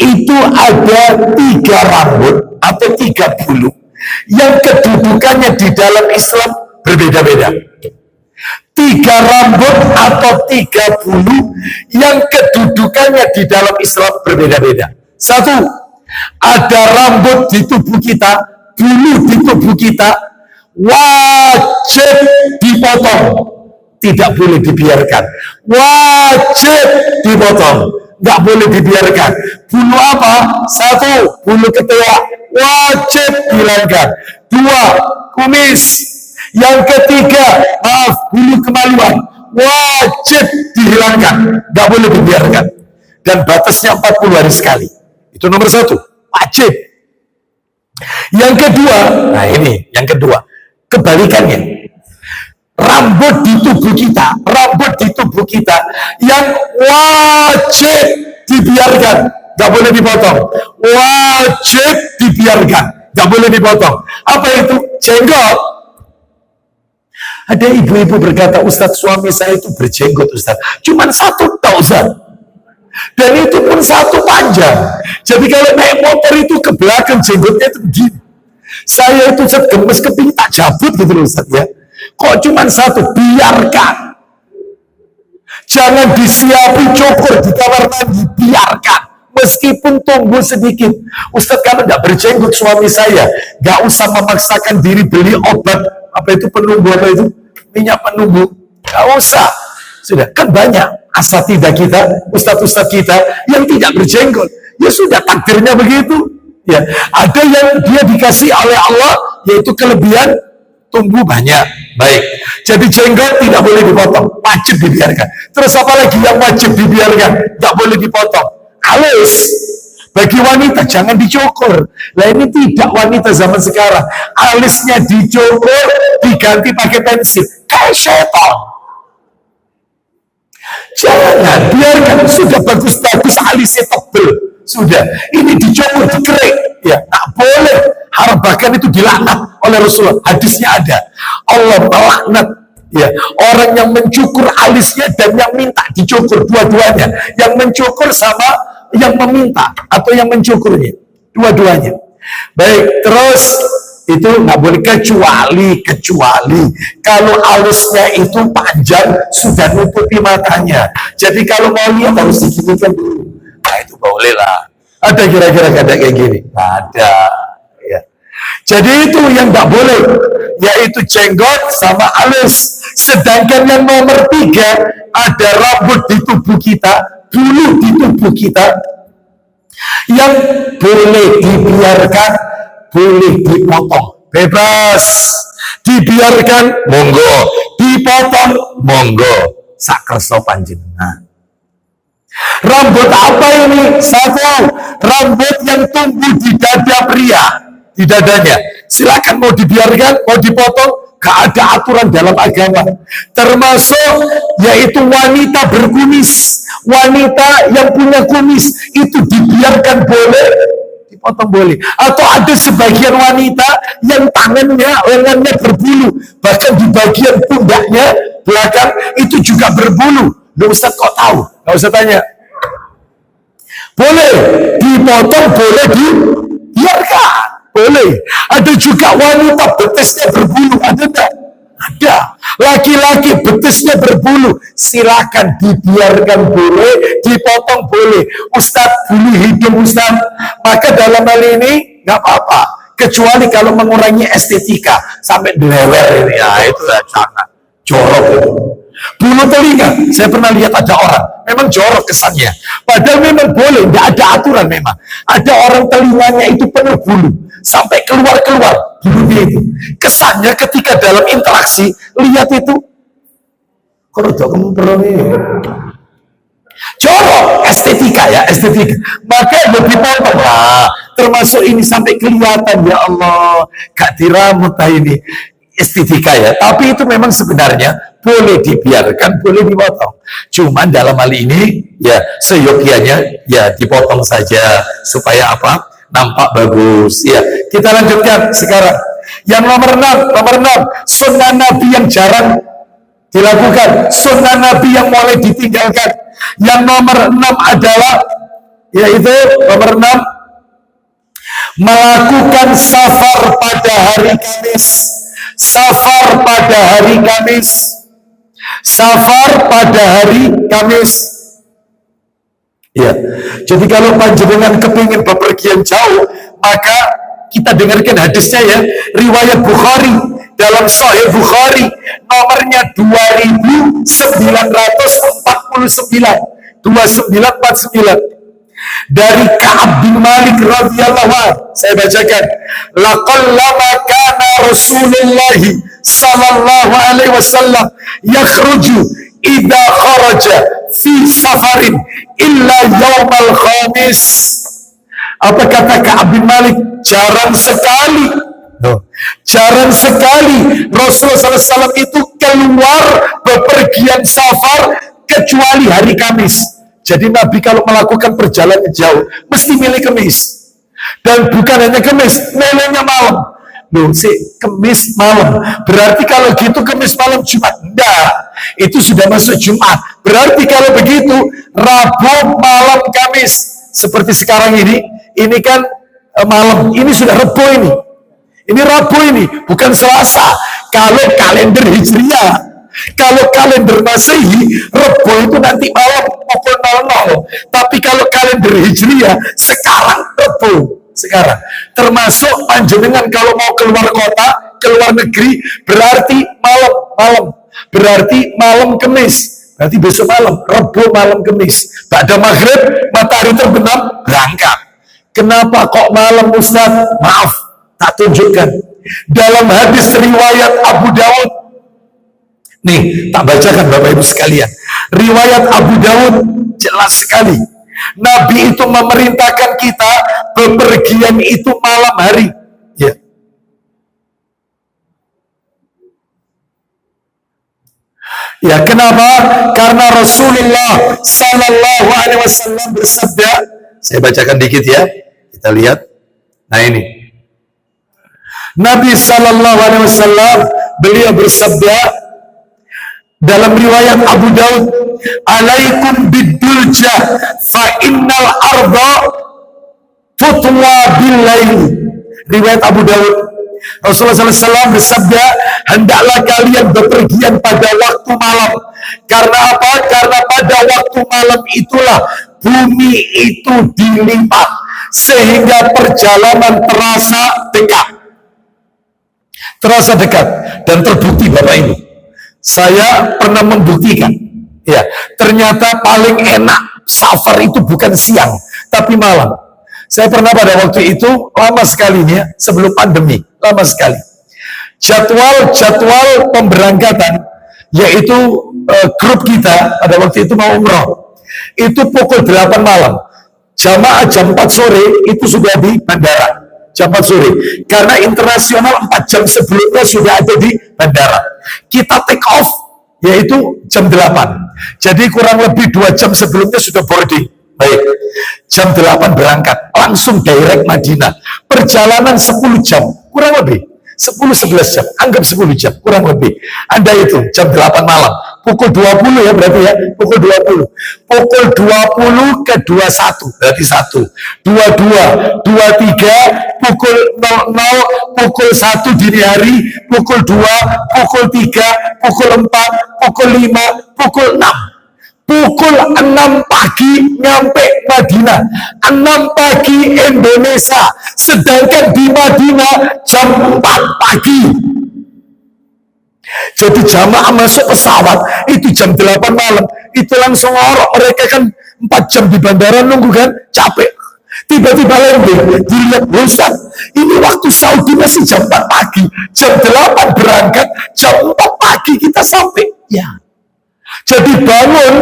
itu ada 3 rambut atau 3 bulu yang kedudukannya di dalam Islam berbeda-beda. 3 rambut atau 3 bulu yang kedudukannya di dalam Islam berbeda-beda. 1, ada rambut di tubuh kita, bulu di tubuh kita, wajib dipotong. Tidak boleh dibiarkan. Wajib dipotong. nggak boleh dibiarkan. Bulu apa? Satu, bulu ketiak, wajib dihilangkan. Dua, kumis. Yang ketiga, maaf, bulu kemaluan, wajib dihilangkan, nggak boleh dibiarkan. Dan batasnya 40 hari sekali. Itu nomor satu, wajib. Yang kedua, nah ini yang kedua, kebalikannya. Rambut di tubuh kita yang wajib dibiarkan, nggak boleh dipotong. Wajib dibiarkan, nggak boleh dipotong. Apa itu? Jenggot. Ada ibu-ibu berkata, Ustadz, suami saya itu berjenggot, Ustadz. Cuman satu tak, Ustadz. Dan itu pun satu panjang. Jadi kalau naik motor itu ke belakang jenggotnya itu begini. Saya itu gemes keping tak cabut gitu loh, Ustadz ya. Kok cuma satu? Biarkan. Jangan disiapi cukur di kamar mandi, biarkan. Meskipun tumbuh sedikit. Ustadz, kalau nggak berjenggot suami saya, nggak usah memaksakan diri beli obat, apa itu penumbuh, apa itu? Minyak penumbuh. Nggak usah. Sudah, kan banyak asatidah kita, ustadz-ustadz kita yang tidak berjenggot. Ya sudah, takdirnya begitu. Ya, ada yang dia dikasih oleh Allah, yaitu kelebihan tumbuh banyak. Baik, jadi jenggot tidak boleh dipotong, wajib dibiarkan. Terus apa lagi yang wajib dibiarkan? Tidak boleh dipotong. Alis, bagi wanita jangan dicukur. Lah ini tidak wanita zaman sekarang. Alisnya dicukur, diganti pakai pensil, kayak setan. Jangan, biarkan, sudah bagus-bagus alisnya tebel. Sudah, ini dicukur, dikerik, ya, tak boleh. Haram, bahkan itu dilaknat oleh Rasulullah. Hadisnya ada. Allah melaknat ya orang yang mencukur alisnya dan yang minta dicukur, dua-duanya. Yang mencukur sama yang meminta atau yang mencukurnya, dua-duanya. Baik, terus itu nggak boleh kecuali kalau alisnya itu panjang sudah nutupi matanya. Jadi kalau mau lihat harus diginikan dulu. Nah itu boleh lah. Ada kira-kira kayak gini? Ada. Ya. Jadi itu yang nggak boleh, yaitu jenggot sama alis. Sedangkan yang nomor 3 ada rambut di tubuh kita, bulu di tubuh kita yang boleh dibiarkan, boleh dipotong, bebas. Dibiarkan, monggo. Dipotong, monggo. Sakerso panjenengan. Rambut apa ini? Satu, rambut yang tumbuh di dada pria, di dadanya. Silakan mau dibiarkan, mau dipotong, gak ada aturan dalam agama. Termasuk yaitu wanita berkumis, wanita yang punya kumis itu dibiarkan boleh, dipotong boleh. Atau ada sebagian wanita yang tangannya, lengannya berbulu, bahkan di bagian pundaknya belakang itu juga berbulu. Loh Ustaz kok tahu? Nggak usah tanya. Boleh dipotong, boleh dibiarkan, boleh. Ada juga wanita betisnya berbulu, ada enggak? Ada. Laki-laki betisnya berbulu, silakan dibiarkan boleh, dipotong boleh. Ustaz, bulu hidung Ustaz, maka dalam hal ini nggak apa-apa. Kecuali kalau mengurangi estetika sampai dilewer ini, ya itu ya jangan. Jorok itu. Bulu telinga, saya pernah lihat ada orang, memang jorok kesannya. Padahal memang boleh, tidak ada aturan memang. Ada orang telinganya itu penuh bulu, sampai keluar-keluar bulunya itu. Kesannya ketika dalam interaksi, lihat itu, jorok, estetika ya, estetika. Maka lebih potong lah, termasuk ini sampai kelihatan, ya Allah, gak diramut ini. Estetika ya, tapi itu memang sebenarnya boleh dibiarkan, boleh dipotong. Cuman dalam hal ini ya seyogianya ya dipotong saja supaya apa? Nampak bagus. Ya, kita lanjutkan sekarang. Yang nomor 6, sunnah Nabi yang jarang dilakukan, sunnah Nabi yang mulai ditinggalkan. Yang nomor 6 adalah yaitu nomor 6 melakukan safar pada hari Kamis. Safar pada hari Kamis. Safar pada hari Kamis. Ya. Jadi kalau panjenengan kepingin bepergian jauh, maka kita dengarkan hadisnya ya. Riwayat Bukhari dalam Sahih Bukhari nomornya 2949. 2949 dari Ka'ab bin Malik radhiyallahu anhu. Saya bacakan, laqallama kana Rasulullah sallallahu alaihi wasallam yakhruju idza kharaja fi safarin illa yaumal khamis. Apa kata Ka'ab bin Malik? Jarang sekali Rasulullah SAW itu keluar bepergian safar kecuali hari Kamis. Jadi Nabi kalau melakukan perjalanan jauh mesti milih Kamis. Dan bukan hanya Kamis, milihnya malam. Kamis malam. Berarti kalau gitu Kamis malam Jumat. Enggak, itu sudah masuk Jumat. Berarti kalau begitu Rabu malam Kamis. Seperti sekarang ini kan malam. Ini sudah Rabu ini. Ini Rabu ini, bukan Selasa. Kalau kalender Hijriah. Kalau kalender Masehi, Rabu itu nanti malam pukul 00. Tapi kalau kalender Hijriah, sekarang Rabu. Sekarang. Termasuk panjenengan kalau mau keluar kota, keluar negeri, berarti malam. Berarti malam Kamis. Berarti besok malam, Rabu malam Kamis. Pada maghrib, matahari terbenam, berangkat. Kenapa kok malam Ustaz? Maaf, tak tunjukkan. Dalam hadis riwayat Abu Dawud, nih, tak bacakan Bapak Ibu sekalian. Riwayat Abu Dawud jelas sekali. Nabi itu memerintahkan kita bepergian itu malam hari. Ya. Ya, kenapa? Karena Rasulullah Sallallahu Alaihi Wasallam bersabda. Saya bacakan dikit ya. Kita lihat. Nah ini. Nabi Sallallahu Alaihi Wasallam beliau bersabda dalam riwayat Abu Daud, alaikum bidulja fa innal arda tutwa billail. Riwayat Abu Daud, Rasulullah SAW bersabda, hendaklah kalian bepergian pada waktu malam. Karena apa? Karena pada waktu malam itulah bumi itu dilipat sehingga perjalanan terasa dekat dan terbukti Bapak Ibu. Saya pernah membuktikan, ya, ternyata paling enak safar itu bukan siang, tapi malam. Saya pernah pada waktu itu, lama sekalinya, sebelum pandemi, lama sekali. Jadwal pemberangkatan, yaitu grup kita, pada waktu itu mau umroh, itu pukul 8 malam. Jamaah jam 4 sore, itu sudah di bandara. Jam 4 sore. Karena internasional 4 jam sebelumnya sudah ada di bandara. Kita take off, yaitu jam 8. Jadi kurang lebih 2 jam sebelumnya sudah boarding. Baik. Jam 8 berangkat. Langsung direct Madinah. Perjalanan 10 jam. Kurang lebih. 10-11 jam. Anggap 10 jam. Kurang lebih. Anda itu jam 8 malam. Pukul 20 ya berarti ya. Pukul 20. Pukul 20 ke 21. Berarti 1. 22. 23. Pukul 00. Pukul 1 dini hari. Pukul 2. Pukul 3. Pukul 4. Pukul 5. Pukul 6. Pukul 6 pagi nyampe Madinah. 6 pagi Indonesia. Sedangkan di Madinah jam 4 pagi. Jadi jamaah masuk pesawat itu jam 8 malam. Itu langsung orang. Mereka kan 4 jam di bandara nunggu kan. Capek. Tiba-tiba landing. Dilihat, Ustaz, ini waktu Saudi masih jam 4 pagi. Jam 8 berangkat. Jam 4 pagi kita sampai. Ya. Jadi bangun,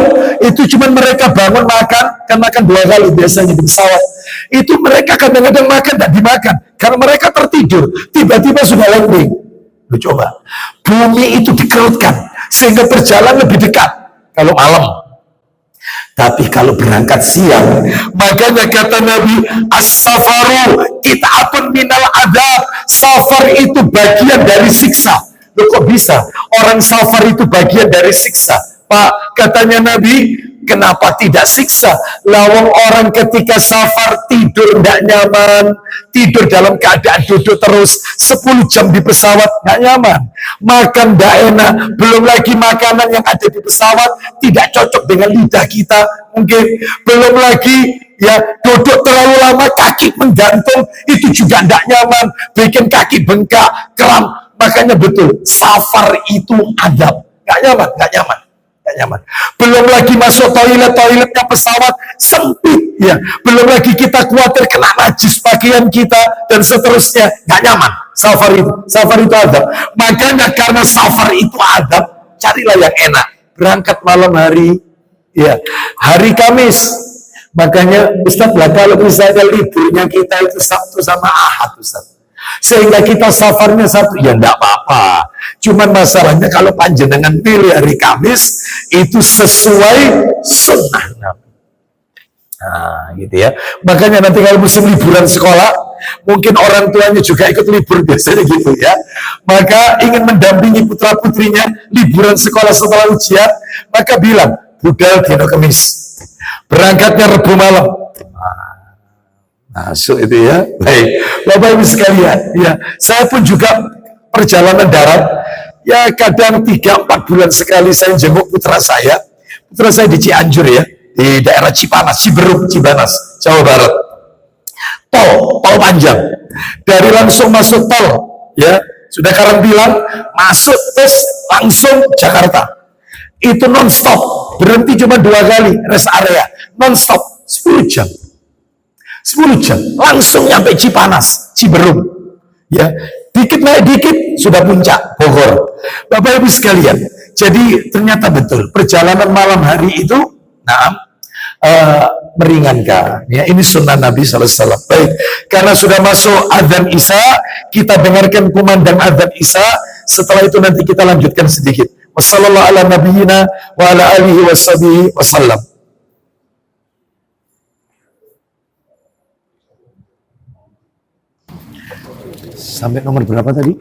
itu cuma mereka bangun makan, kan makan 2 kali biasanya di pesawat. Itu mereka kadang-kadang makan, tidak dimakan. Karena mereka tertidur, tiba-tiba sudah landing. Lu coba, bumi itu dikerutkan, sehingga berjalan lebih dekat, kalau malam. Tapi kalau berangkat siang, makanya kata Nabi, as-safaru qit'atun minal adab. Safar itu bagian dari siksa. Loh kok bisa? Orang safar itu bagian dari siksa. Pak, katanya Nabi, kenapa tidak siksa? Lawang orang ketika safar tidur tidak nyaman, tidur dalam keadaan duduk terus 10 jam di pesawat tidak nyaman, makan tidak enak, belum lagi makanan yang ada di pesawat tidak cocok dengan lidah kita, mungkin belum lagi ya duduk terlalu lama, kaki menggantung, itu juga tidak nyaman, bikin kaki bengkak, kram. Makanya betul, safar itu adab, nggak nyaman, nggak nyaman. Gak nyaman. Belum lagi masuk toiletnya pesawat sempit, ya. Belum lagi kita khawatir kena najis pakaian kita dan seterusnya. Gak nyaman. Safar itu adab. Makanya karena safar itu adab, carilah yang enak. Berangkat malam hari, ya, hari Kamis. Makanya Ustaz lah, kalau misalnya liburnya kita itu Sabtu sama Ahad, Ustaz, sehingga kita safarnya satu, ya enggak apa-apa. Cuman masalahnya kalau panjenengan pilih hari Kamis, itu sesuai sunnah Nabi. Nah, gitu ya. Makanya nanti kalau musim liburan sekolah, mungkin orang tuanya juga ikut libur, biasanya gitu ya. Maka ingin mendampingi putra-putrinya liburan sekolah setelah ujian, maka bilang, budal dino Kamis. Berangkatnya Rebu malam. Masuk itu ya. Baik, Bapak Ibu sekalian, ya, saya pun juga perjalanan darat, ya kadang 3-4 bulan sekali saya jenguk putra saya. Putra saya di Cianjur ya, di daerah Cipanas, Ciberuk, Cibanas, Jawa Barat. Tol panjang. Dari langsung masuk tol, ya, sudah karantina, masuk terus langsung Jakarta. Itu non-stop, berhenti cuma 2 kali, rest area, non-stop, 10 jam. 10 jam, langsung nyampe Cipanas, Ciberuk. Ya, dikit naik dikit, sudah puncak, Bogor. Bapak Ibu sekalian, jadi ternyata betul, perjalanan malam hari itu, meringankan. Ya, ini sunnah Nabi SAW. Baik, karena sudah masuk adzan Isya, kita dengarkan kumandang adzan Isya, setelah itu nanti kita lanjutkan sedikit. Wassallallahu ala nabiyyina wa ala alihi wasallam. Sampai nomor berapa tadi?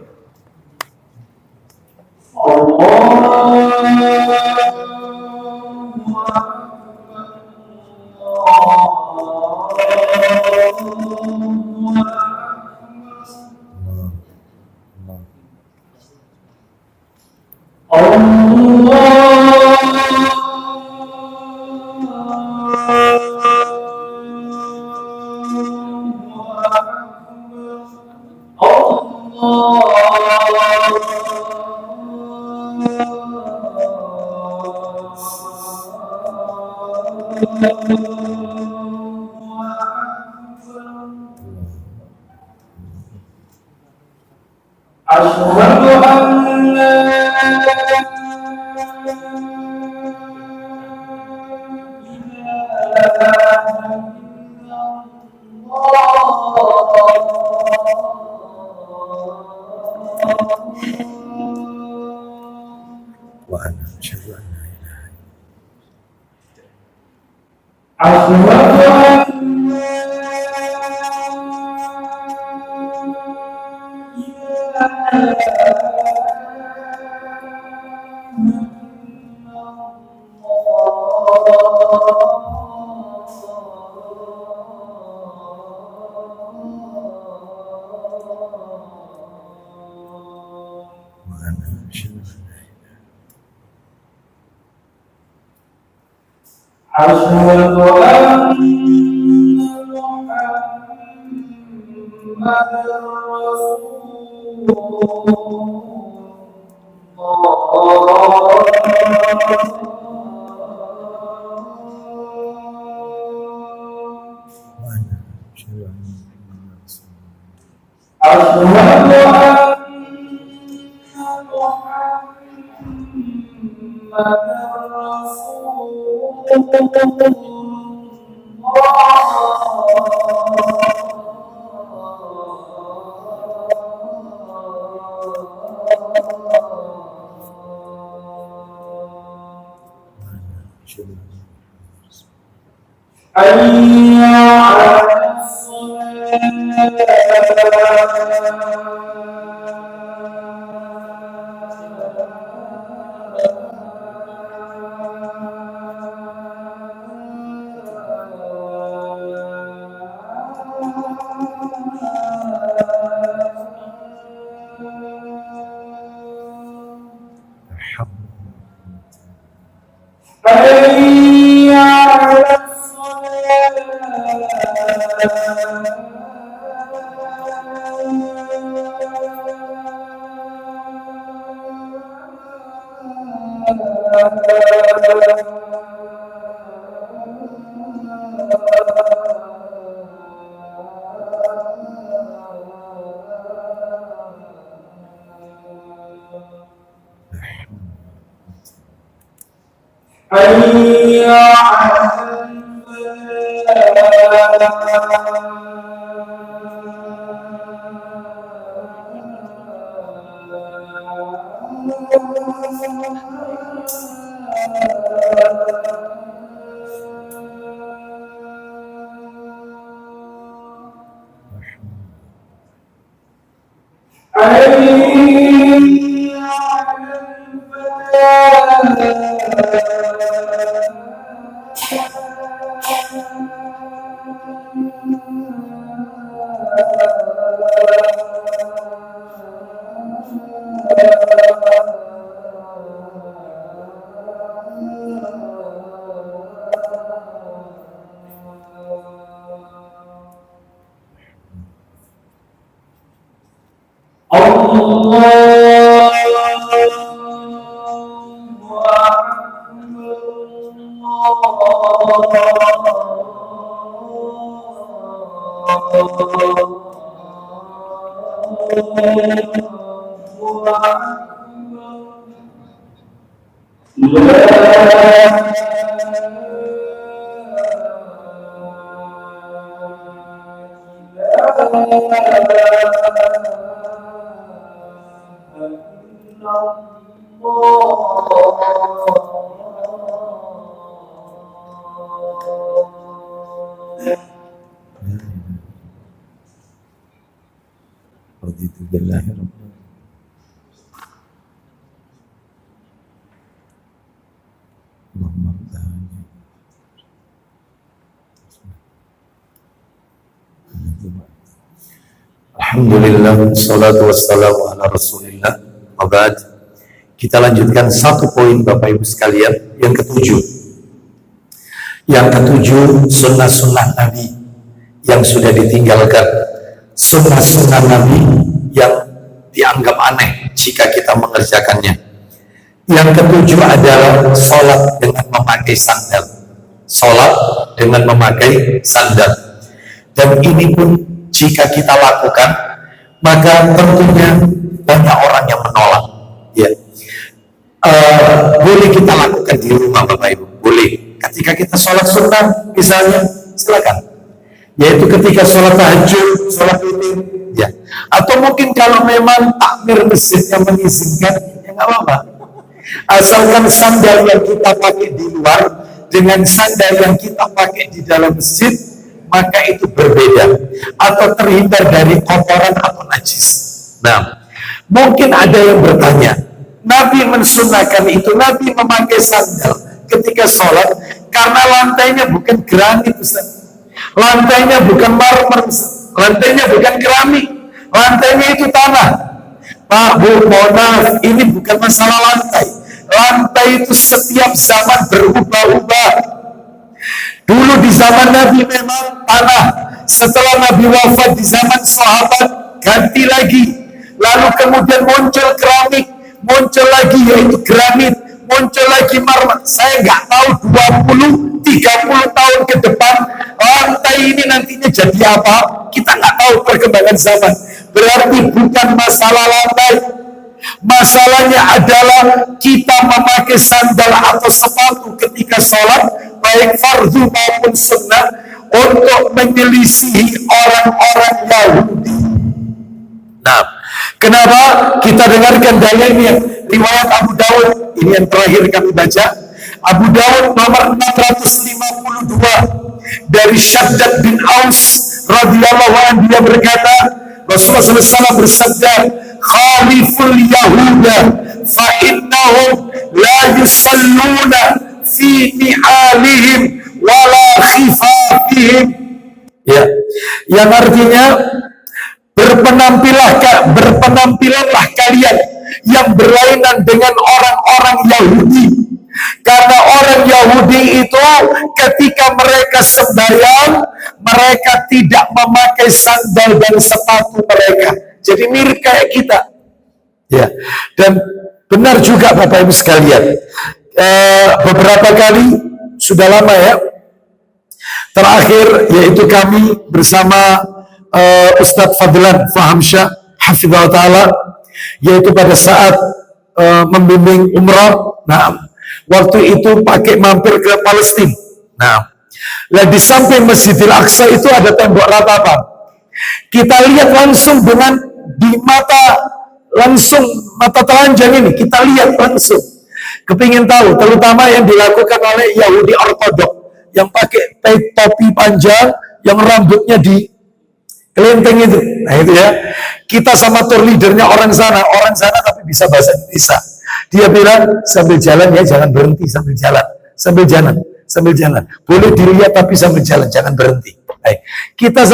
Alhamdulillah, salatu wassalamu ala rasulillah. Abad. Kita lanjutkan satu poin Bapak Ibu sekalian, yang ketujuh. Yang ketujuh, sunnah-sunnah Nabi yang sudah ditinggalkan. Sunnah-sunnah Nabi yang dianggap aneh jika kita mengerjakannya. Yang ketujuh adalah sholat dengan memakai sandal. Sholat dengan memakai sandal. Dan ini pun jika kita lakukan, maka tentunya banyak orang yang menolak. Ya, boleh kita lakukan di rumah Bapak Ibu, boleh. Ketika kita sholat sunnah, misalnya, silakan. Yaitu ketika sholat tahajud, sholat witir, ya. Atau mungkin kalau memang takmir masjidnya mengizinkan, ya nggak apa-apa. Asalkan sandal yang kita pakai di luar dengan sandal yang kita pakai di dalam masjid, maka itu berbeda atau terhindar dari kotoran atau najis. Nah, mungkin ada yang bertanya, Nabi mensunahkan itu, Nabi memakai sandal ketika sholat karena lantainya bukan granit, Ustaz. Lantainya bukan marmer, lantainya bukan keramik, lantainya itu tanah. Pak, Bu, mohon maaf, ini bukan masalah lantai. Lantai itu setiap zaman berubah-ubah. Dulu di zaman Nabi memang tanah, setelah Nabi wafat di zaman sahabat ganti lagi, lalu kemudian muncul keramik, muncul lagi yaitu granit, muncul lagi marmer. Saya nggak tahu 20-30 tahun ke depan lantai ini nantinya jadi apa, kita nggak tahu perkembangan zaman. Berarti bukan masalah lantai, masalahnya adalah kita memakai sandal atau sepatu ketika sholat, baik fardu maupun sunnah, untuk menyelisihi orang-orang Yahudi. Nah, kenapa? Kita dengarkan dalilnya, riwayat Abu Dawud, ini yang terakhir kami baca, Abu Dawud nomor 652, dari Syaddad bin Aus radhiyallahu anhu, dia berkata, Rasulullah SAW bersabda, khaliful Yahuda fa innahum la yusalluna fi ni'alihim wala khifafihim. Ya, yang artinya berpenampilanlah kalian yang berlainan dengan orang-orang Yahudi, karena orang Yahudi itu ketika mereka sembahyang, mereka tidak memakai sandal dan sepatu mereka, jadi mirip kayak kita. Ya, dan benar juga Bapak Ibu sekalian, beberapa kali, sudah lama ya. Terakhir yaitu kami bersama Ustadz Fadlan Fahamsyah Hafizahullah Ta'ala, yaitu pada saat membimbing umrah. Nah, waktu itu pakai mampir ke Palestina. Nah, di samping Masjidil Aqsa itu ada tembok ratapan. Kita lihat langsung dengan di mata telanjang ini, kita lihat langsung. Kepingin tahu, terutama yang dilakukan oleh Yahudi Ortodok yang pakai topi panjang, yang rambutnya di kelenteng itu. Nah itu ya. Kita sama tour leadernya orang sana tapi bisa bahasa Indonesia. Dia bilang, sambil jalan ya, jangan berhenti, sambil jalan. Boleh dilihat tapi sambil jalan, jangan berhenti. Baik. Kita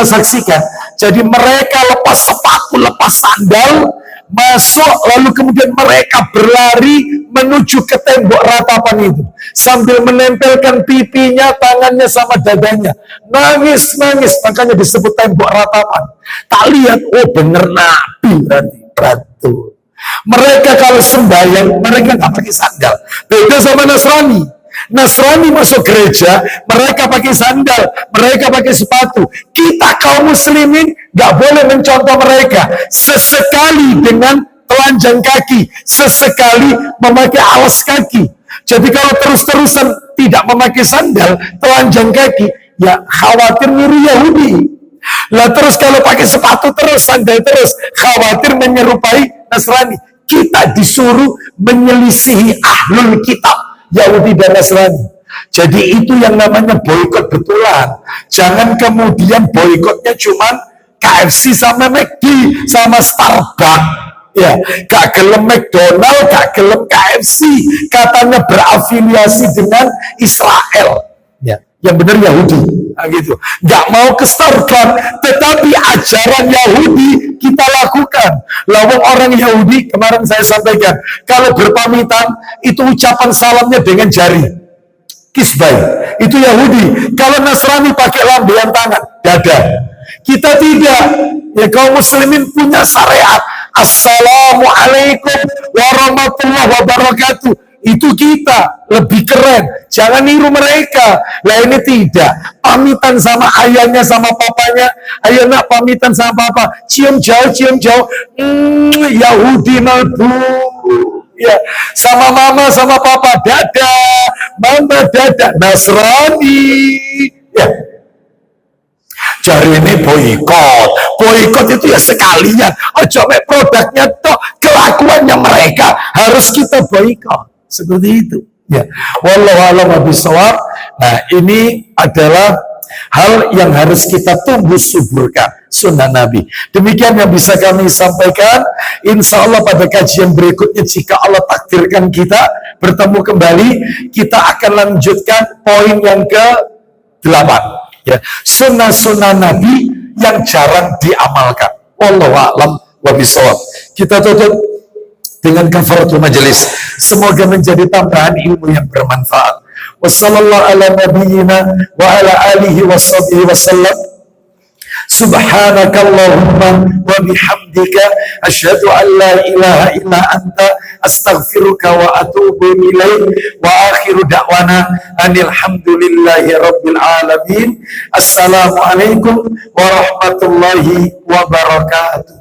saksikan. Jadi mereka lepas sepatu, lepas sandal, masuk, lalu kemudian mereka berlari menuju ke tembok ratapan itu sambil menempelkan pipinya, tangannya sama dadanya, nangis, makanya disebut tembok ratapan. Tak lihat, oh bener Nabi berarti. Mereka kalau sembahyang, mereka nggak pakai sandal. Beda sama Nasrani masuk gereja, mereka pakai sandal, mereka pakai sepatu. Kita kaum muslimin nggak boleh mencontoh mereka. Sesekali dengan telanjang kaki, sesekali memakai alas kaki. Jadi kalau terus-terusan tidak memakai sandal, telanjang kaki, ya khawatir niru Yahudi. Lah terus kalau pakai sepatu terus, sandal terus, khawatir menyerupai Nasrani. Kita disuruh menyelisihi ahlul kitab, Yahudi dan Nasrani. Jadi itu yang namanya boikot betulan. Jangan kemudian boikotnya cuman KFC sama McD sama Starbucks. Ya, gak gelem McDonald, gak gelem KFC, katanya berafiliasi dengan Israel. Ya, yang benar Yahudi. Nah, gitu. Gak mau ke Starbucks, tetapi ajaran Yahudi kita lakukan. Lawang orang Yahudi, kemarin saya sampaikan, kalau berpamitan itu ucapan salamnya dengan jari, kisbay, itu Yahudi. Kalau Nasrani pakai lambaian tangan, dada. Kita tidak. Ya, kaum muslimin punya syariat. Assalamualaikum warahmatullahi wabarakatuh. Itu kita lebih keren. Jangan niru mereka. Lah ini tidak. Pamitan sama ayahnya sama papanya. Ayo nak pamitan sama papa. Cium jauh. Yahudi malbu. Ya, sama mama sama papa dada. Mama dada. Nasrani. Ya. Jari ini boikot itu ya sekalian. Ojo mek produknya toh, kelakuannya mereka harus kita boikot. Seperti itu. Ya. Wallahu a'lam bishawab. Nah, ini adalah hal yang harus kita tumbuh suburkan, sunnah Nabi. Demikian yang bisa kami sampaikan. Insya Allah pada kajian berikutnya, jika Allah takdirkan kita bertemu kembali, kita akan lanjutkan poin yang ke-8. Ya, sunnah-sunnah Nabi yang jarang diamalkan. Wallahu a'lam bishawab. Kita tutup dengan kafaratul majelis. Semoga menjadi tambahan ilmu yang bermanfaat. Wassallallahu ala nabiyyina wa ala alihi washabihi wasallam. Subhanakallahumma wa bihamdika asyhadu an la ilaha illa anta astaghfiruka wa atubu ilaik. Wa akhiru da'wana anil hamdulillahi rabbil alamin. Assalamualaikum warahmatullahi wabarakatuh.